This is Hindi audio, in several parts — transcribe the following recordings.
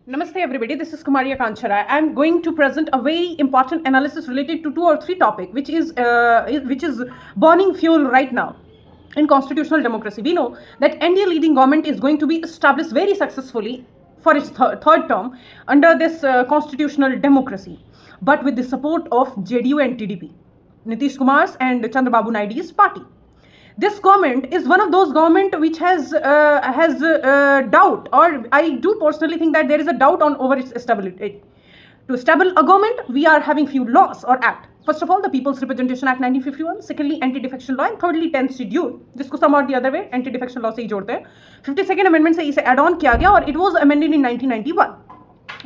Namaste everybody, this is Kumari Kanchara. I am going to present a very important analysis related to two or three topics which is burning fuel right now in constitutional democracy. We know that NDA leading government is going to be established very successfully for its third term under this constitutional democracy, but with the support of JDU and TDP, Nitish Kumar's and Chandrababu Naidu's party. This government is one of those government which has doubt, or I do personally think that there is a doubt on over its stability. To establish a government, we are having few laws or act. First of all, the People's Representation Act 1951. Secondly, anti-defection law, and thirdly, 10th schedule, जिसको some or the other way anti-defection law से ही जोड़ते हैं. 52nd amendment से इसे add on किया गया और it was amended in 1991.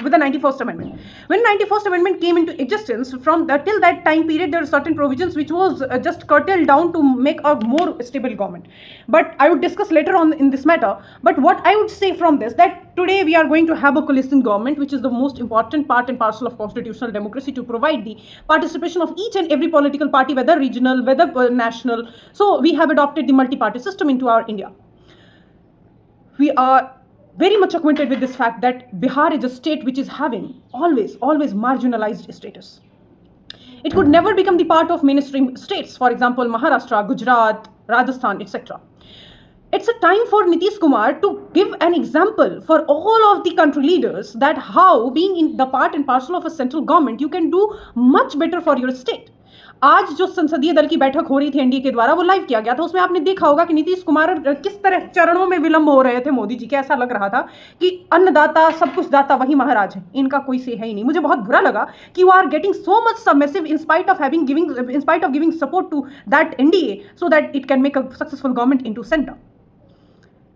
With the 91st Amendment. When 91st Amendment came into existence, from till that time period, there were certain provisions which was just curtailed down to make a more stable government. But I would discuss later on in this matter. But what I would say from this, that today we are going to have a coalition government, which is the most important part and parcel of constitutional democracy, to provide the participation of each and every political party, whether regional, whether national. So we have adopted the multi-party system into our India. We are very much acquainted with this fact that Bihar is a state which is having always marginalized status. It could never become the part of mainstream states, for example, Maharashtra, Gujarat, Rajasthan, etc. It's a time for Nitish Kumar to give an example for all of the country leaders that how being in the part and parcel of a central government, you can do much better for your state. आज जो संसदीय दल की बैठक हो रही थी एनडीए के द्वारा, वो लाइव किया गया था. उसमें आपने देखा होगा कि नीतीश कुमार किस तरह चरणों में विलंब हो रहे थे मोदी जी के. ऐसा लग रहा था कि अन्नदाता सब कुछ दाता वही महाराज है, इनका कोई से है ही नहीं. मुझे बहुत बुरा लगा कि you are getting so much submissive in spite of giving support to that NDA so that it can make a successful government into centre.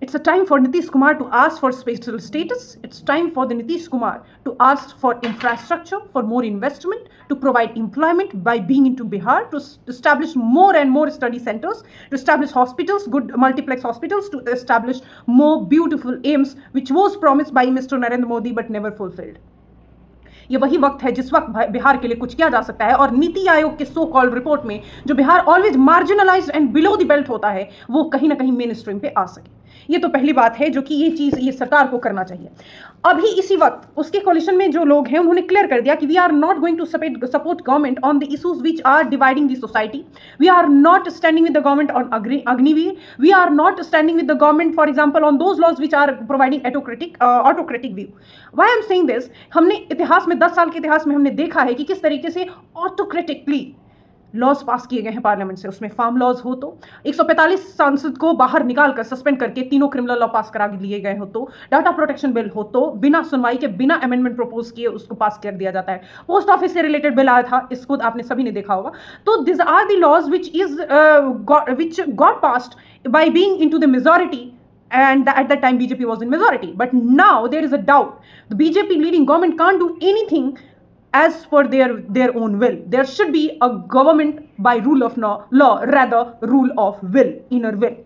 It's a time for Nitish Kumar to ask for special status. It's time for the Nitish Kumar to ask for infrastructure, for more investment, to provide employment by being into Bihar, to establish more and more study centers, to establish hospitals, good multiplex hospitals, to establish more beautiful aims, which was promised by Mr. Narendra Modi but never fulfilled. ये वही वक्त है जिस वक्त बिहार के लिए कुछ किया जा सकता है. और नीति आयोग के सो कॉल्ड रिपोर्ट में जो Bihar always marginalised and below the belt होता है, वो कहीं ना कहीं मेन स्ट्रीम पे आ सके. ये तो पहली बात है जो कि ये चीज़ ये सरकार को करना चाहिए. अभी इसी वक्त उसके कोलिशन में जो लोग हैं उन्होंने क्लियर कर दिया कि we are not going to support government on the issues which are dividing the society. We are not standing with the government on Agniveer. We are not standing with the government for example on those laws which are providing autocratic view. Why am saying this, हमने इतिहास में 10 साल के इतिहास में हमने देखा है कि किस तरीके से ऑटोक्रेटिकली लॉज पास किए गए हैं पार्लियामेंट से. उसमें फार्म लॉज हो तो 145 सांसद को बाहर निकाल कर सस्पेंड करके 3 क्रिमिनल लॉ पास करा लिए गए हो तो, डाटा प्रोटेक्शन बिल हो तो बिना सुनवाई के बिना अमेंडमेंट प्रपोज किए उसको पास कर दिया जाता है. पोस्ट ऑफिस से रिलेटेड बिल आया था, इसको आपने सभी ने देखा होगा. तो this are the laws which got passed by being into the majority. And at that time BJP was in majority, but now there is a doubt. The BJP leading government can't do anything as per their own will. There should be a government by rule of law, rather rule of will, inner will.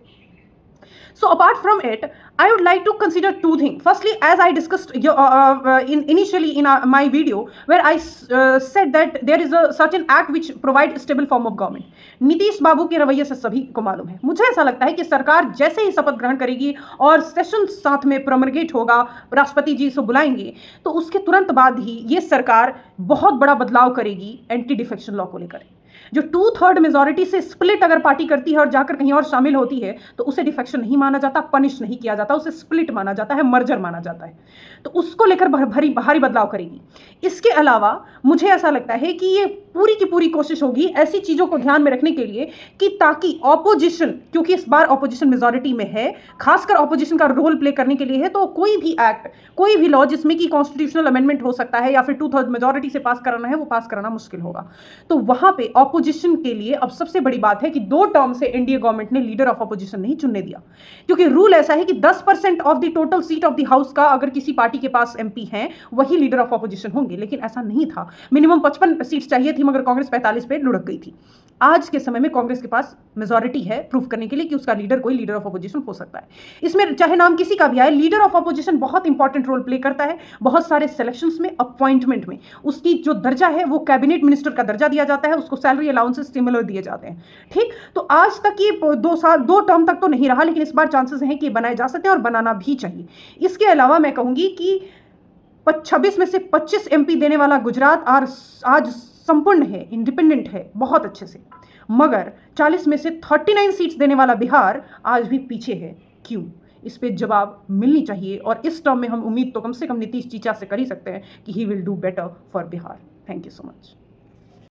So apart from it, I would like to consider two things. Firstly, as I discussed initially in my video, where I said that there is a certain act which provide stable form of government. Nitish बाबू के रवैये से सभी को मालूम है. मुझे ऐसा लगता है कि सरकार जैसे ही शपथ ग्रहण करेगी और सेशन साथ में प्रोमलगेट होगा, राष्ट्रपति जी से बुलाएंगे, तो उसके तुरंत बाद ही ये सरकार बहुत बड़ा बदलाव करेगी एंटी डिफेक्शन लॉ को लेकर. जो 2/3 मेजॉरिटी से स्प्लिट अगर पार्टी करती है और जाकर कहीं और शामिल होती है तो उसे डिफेक्शन नहीं माना जाता, पनिश नहीं किया जाता, उसे स्प्लिट माना जाता है, मर्जर माना जाता है. तो उसको लेकर भारी बदलाव करेगी. इसके अलावा मुझे ऐसा लगता है कि ये पूरी की पूरी कोशिश होगी ऐसी चीज़ों को ध्यान में रखने के लिए कि ताकि ऑपोजिशन, क्योंकि इस बार ऑपोजिशन मेजॉरिटी में है, खासकर ऑपोजिशन का रोल प्ले करने के लिए है, तो कोई भी एक्ट, कोई भी लॉ जिसमें कि कॉन्स्टिट्यूशनल अमेंडमेंट हो सकता है या फिर 2/3 मेजॉरिटी से पास कराना है, वो पास कराना मुश्किल होगा. तो वहां पे ऑपोजिशन के लिए अब सबसे बड़ी बात है कि 2 टर्म से एनडीए गवर्नमेंट ने लीडर ऑफ ऑपोजिशन नहीं चुनने दिया, क्योंकि रूल ऐसा है कि 10% of the total seat of the house का अगर किसी पार्टी के पास एमपी हैं वही लीडर ऑफ ऑपोजिशन होंगे. लेकिन ऐसा नहीं था. मिनिमम 55 सीट्स चाहिए थी, मगर कांग्रेस 45 पे लुढ़क गई थी. आज के समय में कांग्रेस के पास मेजॉरिटी है प्रूफ करने के लिए कि उसका लीडर कोई लीडर ऑफ ऑपोजिशन हो सकता है. इसमें चाहे नाम किसी का भी आए, लीडर ऑफ ऑपोजिशन बहुत इंपॉर्टेंट रोल प्ले करता है. बहुत सारे सिलेक्शंस में, अपॉइंटमेंट में उसकी जो दर्जा है वो कैबिनेट मिनिस्टर का दर्जा दिया जाता है, उसको सैलरी अलाउंसेस सिमिलर दिए जाते हैं. ठीक, तो आज तक ये 2 टर्म तक तो नहीं रहा, लेकिन इस बार चांसेस हैं कि बनाए जा सकते हैं और बनाना भी चाहिए. इसके अलावा मैं कहूँगी कि 26 में से 25 MP देने वाला गुजरात आज संपूर्ण है, इंडिपेंडेंट है बहुत अच्छे से, मगर 40 में से 39 सीट्स देने वाला बिहार आज भी पीछे है। क्यों? इस पे जवाब मिलनी चाहिए, और इस टर्म में हम उम्मीद तो कम से कम नीतीश चीचा से कर ही सकते हैं कि he will do better for Bihar. Thank you so much.